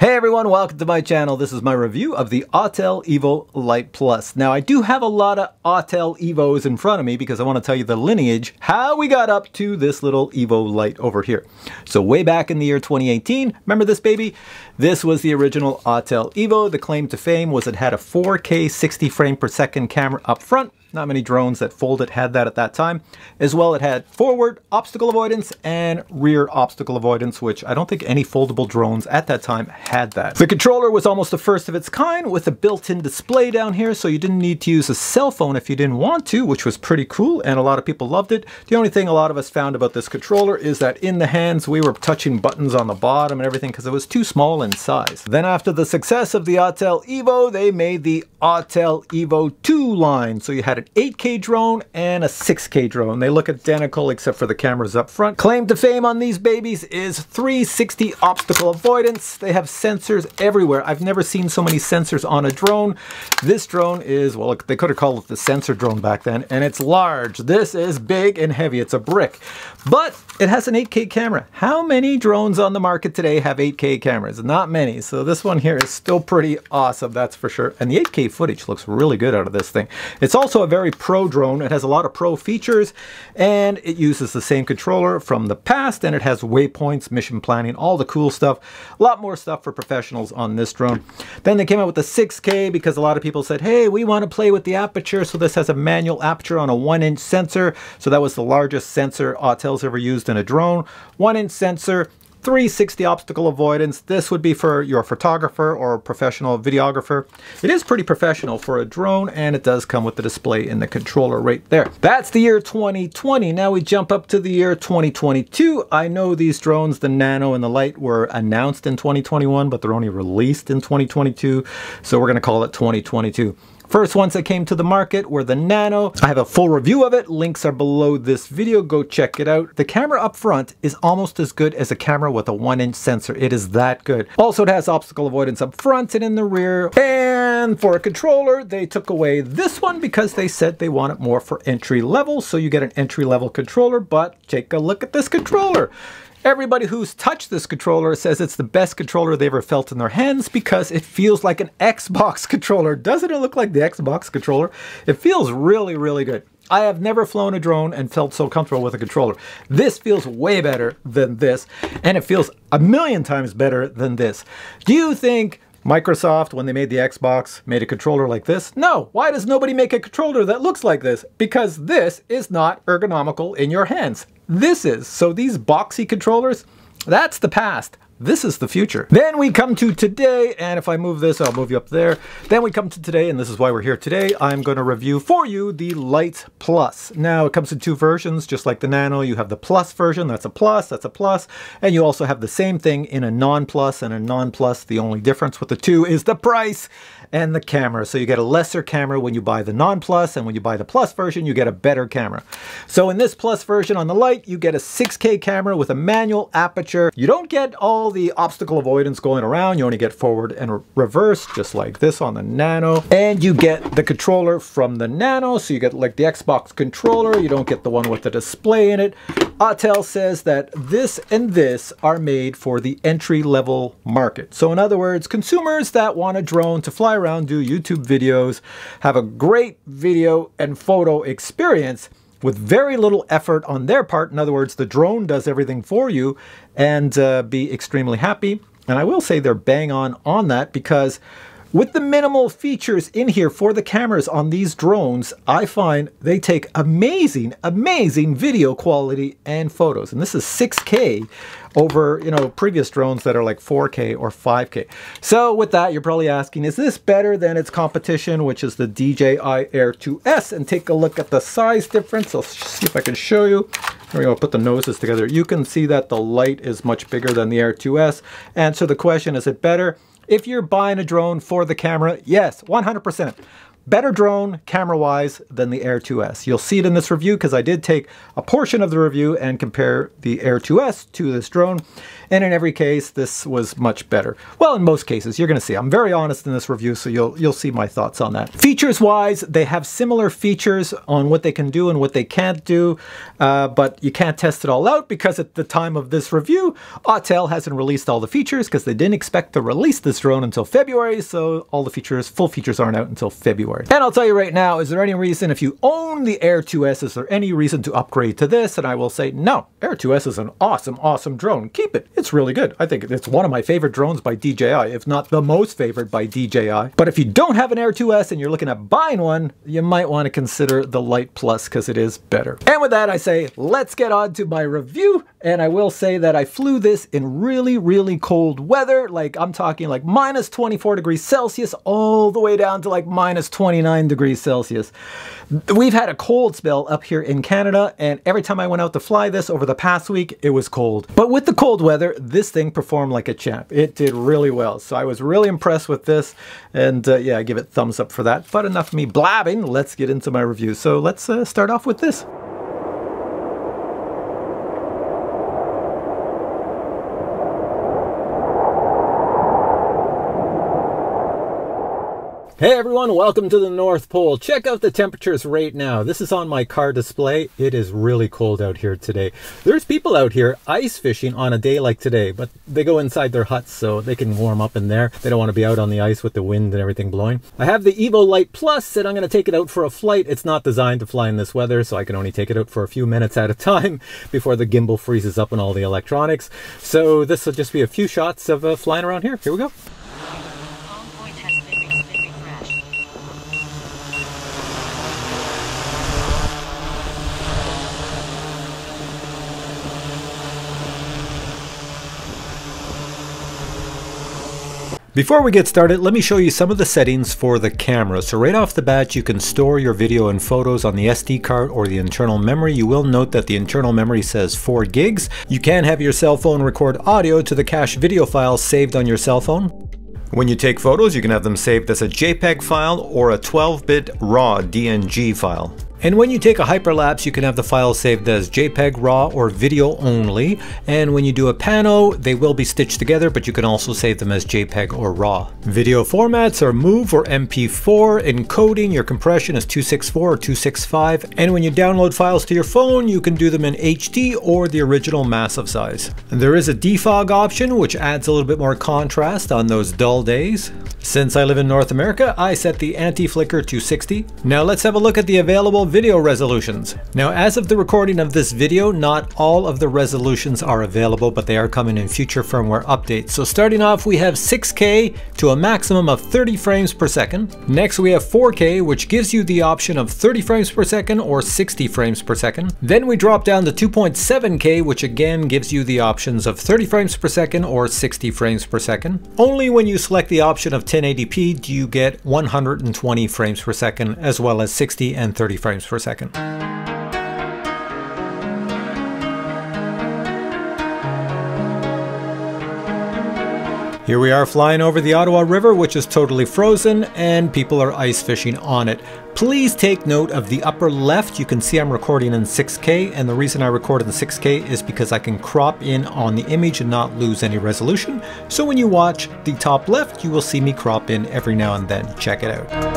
Hey everyone, welcome to my channel. This is my review of the Autel EVO Lite Plus. Now I do have a lot of Autel EVOs in front of me because I want to tell you the lineage, how we got up to this little EVO Lite over here. So way back in the year 2018, remember this baby? This was the original Autel EVO. The claim to fame was it had a 4K 60 frame per second camera up front. Not many drones that folded had that at that time. As well, it had forward obstacle avoidance and rear obstacle avoidance, which I don't think any foldable drones at that time had that. The controller was almost the first of its kind with a built-in display down here, so you didn't need to use a cell phone if you didn't want to, which was pretty cool, and a lot of people loved it. The only thing a lot of us found about this controller is that in the hands, we were touching buttons on the bottom and everything because it was too small in size. Then after the success of the Autel EVO, they made the Autel EVO 2 line. So you had an 8K drone and a 6K drone. They look identical except for the cameras up front. Claim to fame on these babies is 360 obstacle avoidance. They have sensors everywhere. I've never seen so many sensors on a drone. This drone is, well, they could have called it the sensor drone back then, and it's large. This is big and heavy. It's a brick, but it has an 8K camera. How many drones on the market today have 8K cameras? Not many. So this one here is still pretty awesome, that's for sure. And the 8K footage looks really good out of this thing. It's also a very pro drone. It has a lot of pro features, and it uses the same controller from the past, and it has waypoints, mission planning, all the cool stuff. A lot more stuff for professionals on this drone. Then they came out with the 6K because a lot of people said, hey, we want to play with the aperture. So this has a manual aperture on a 1-inch sensor. So that was the largest sensor Autel's ever used in a drone. 1-inch sensor, 360 obstacle avoidance. This would be for your photographer or professional videographer. It is pretty professional for a drone, and it does come with the display in the controller right there. That's the year 2020. Now we jump up to the year 2022. I know these drones, the Nano and the Lite, were announced in 2021, but they're only released in 2022. So we're going to call it 2022. First ones that came to the market were the Nano. I have a full review of it. Links are below this video. Go check it out. The camera up front is almost as good as a camera with a 1-inch sensor. It is that good. Also, it has obstacle avoidance up front and in the rear. And for a controller, they took away this one because they said they want it more for entry level. So you get an entry level controller, but take a look at this controller. Everybody who's touched this controller says it's the best controller they ever felt in their hands because it feels like an Xbox controller. Doesn't it look like the Xbox controller? It feels really, really good. I have never flown a drone and felt so comfortable with a controller. This feels way better than this, and it feels a million times better than this. Do you think Microsoft, when they made the Xbox, made a controller like this? No. Why does nobody make a controller that looks like this? Because this is not ergonomical in your hands. This is. So these boxy controllers, that's the past. This is the future. Then we come to today, and if I move this, I'll move you up there. Then we come to today, and this is why we're here today. I'm going to review for you the Lite Plus. Now, it comes in two versions, just like the Nano. You have the Plus version, that's a plus, and you also have the same thing in a non-plus and a non-plus. The only difference with the two is the price and the camera. So you get a lesser camera when you buy the non-plus, and when you buy the Plus version, you get a better camera. So in this Plus version on the Lite, you get a 6K camera with a manual aperture. You don't get all the obstacle avoidance going around. You only get forward and reverse, just like this on the Nano. And you get the controller from the Nano, so you get like the Xbox controller. You don't get the one with the display in it. Autel says that this and this are made for the entry-level market. So in other words, consumers that want a drone to fly around, do YouTube videos, have a great video and photo experience with very little effort on their part. In other words, the drone does everything for you, and be extremely happy. And I will say they're bang on that, because with the minimal features in here for the cameras on these drones, I find they take amazing, amazing video quality and photos. And this is 6K over, you know, previous drones that are like 4K or 5K. So with that, you're probably asking, is this better than its competition, which is the DJI Air 2S? And take a look at the size difference. I'll see if I can show you. Here we go, put the noses together. You can see that the Lite is much bigger than the Air 2S. Answer the question, is it better? If you're buying a drone for the camera, yes, 100%. better drone camera-wise than the Air 2S. You'll see it in this review because I did take a portion of the review and compare the Air 2S to this drone. And in every case, this was much better. Well, in most cases, you're going to see. I'm very honest in this review, so you'll see my thoughts on that. Features-wise, they have similar features on what they can do and what they can't do, but you can't test it all out because at the time of this review, Autel hasn't released all the features because they didn't expect to release this drone until February, so all the features, full features aren't out until February. And I'll tell you right now, is there any reason, if you own the Air 2S, is there any reason to upgrade to this? And I will say, no, Air 2S is an awesome, awesome drone. Keep it. It's really good. I think it's one of my favorite drones by DJI, if not the most favorite by DJI. But if you don't have an Air 2S and you're looking at buying one, you might want to consider the Lite Plus because it is better. And with that, I say, let's get on to my review. And I will say that I flew this in really, really cold weather. Like I'm talking like minus 24 degrees Celsius all the way down to like minus 29 degrees Celsius. We've had a cold spell up here in Canada, and every time I went out to fly this over the past week, it was cold. But with the cold weather, this thing performed like a champ. It did really well. So I was really impressed with this, and yeah, I give it thumbs up for that. But enough of me blabbing, let's get into my review. So let's start off with this. Hey everyone, welcome to the North Pole. Check out the temperatures right now. This is on my car display. It is really cold out here today. There's people out here ice fishing on a day like today, but they go inside their huts so they can warm up in there. They don't want to be out on the ice with the wind and everything blowing. I have the EVO Lite Plus and I'm going to take it out for a flight. It's not designed to fly in this weather, so I can only take it out for a few minutes at a time before the gimbal freezes up and all the electronics. So this will just be a few shots of flying around here. Here we go. Before we get started, let me show you some of the settings for the camera. So right off the bat, you can store your video and photos on the SD card or the internal memory. You will note that the internal memory says 4 gigs. You can have your cell phone record audio to the cache video file saved on your cell phone. When you take photos, you can have them saved as a JPEG file or a 12-bit RAW DNG file. And when you take a hyperlapse, you can have the file saved as JPEG, RAW, or video only. And when you do a pano, they will be stitched together, but you can also save them as JPEG or RAW. Video formats are MOV or MP4. Encoding, your compression is 264 or 265. And when you download files to your phone, you can do them in HD or the original massive size. And there is a defog option, which adds a little bit more contrast on those dull days. Since I live in North America, I set the anti-flicker to 60. Now let's have a look at the available video resolutions. Now, as of the recording of this video, not all of the resolutions are available, but they are coming in future firmware updates. So starting off, we have 6K to a maximum of 30 frames per second. Next, we have 4K, which gives you the option of 30 frames per second or 60 frames per second. Then we drop down to 2.7K, which again gives you the options of 30 frames per second or 60 frames per second. Only when you select the option of 1080p do you get 120 frames per second, as well as 60 and 30 frames per second. Here we are flying over the Ottawa River, which is totally frozen, and people are ice fishing on it. Please take note of the upper left. You can see I'm recording in 6K, and the reason I record in 6K is because I can crop in on the image and not lose any resolution. So when you watch the top left, you will see me crop in every now and then. Check it out.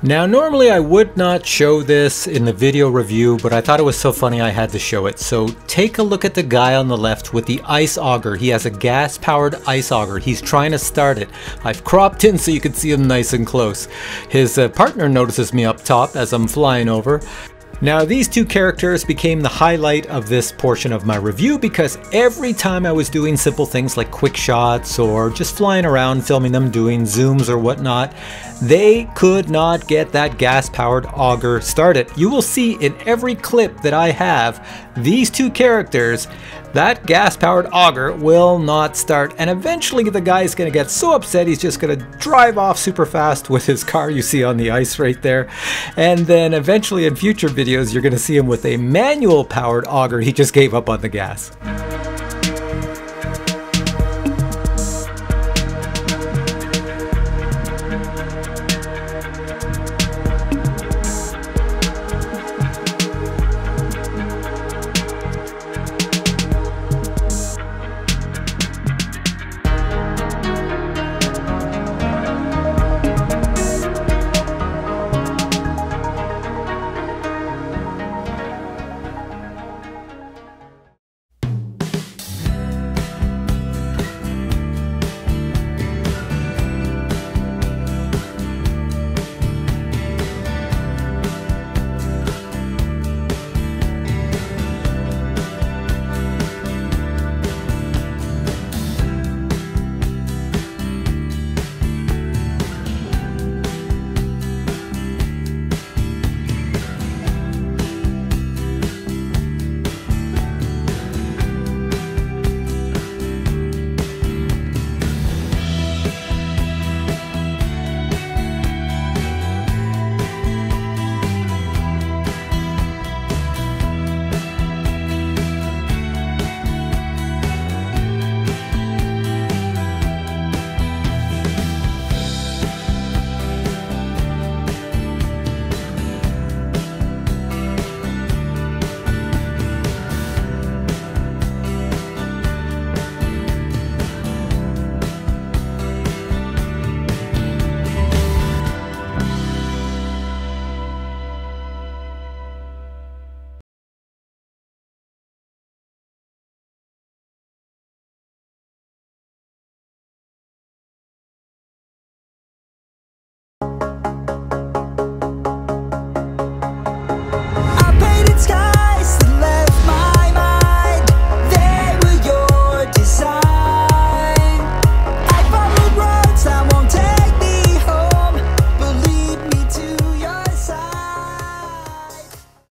Now, normally I would not show this in the video review, but I thought it was so funny I had to show it. So take a look at the guy on the left with the ice auger. He has a gas-powered ice auger. He's trying to start it. I've cropped in so you can see him nice and close. His partner notices me up top as I'm flying over. Now these two characters became the highlight of this portion of my review because every time I was doing simple things like quick shots or just flying around filming them doing zooms or whatnot, they could not get that gas-powered auger started. You will see in every clip that I have these two characters, that gas-powered auger will not start, and eventually the guy's gonna get so upset he's just gonna drive off super fast with his car you see on the ice right there, and then eventually in future videos you're gonna see him with a manual powered auger. He just gave up on the gas.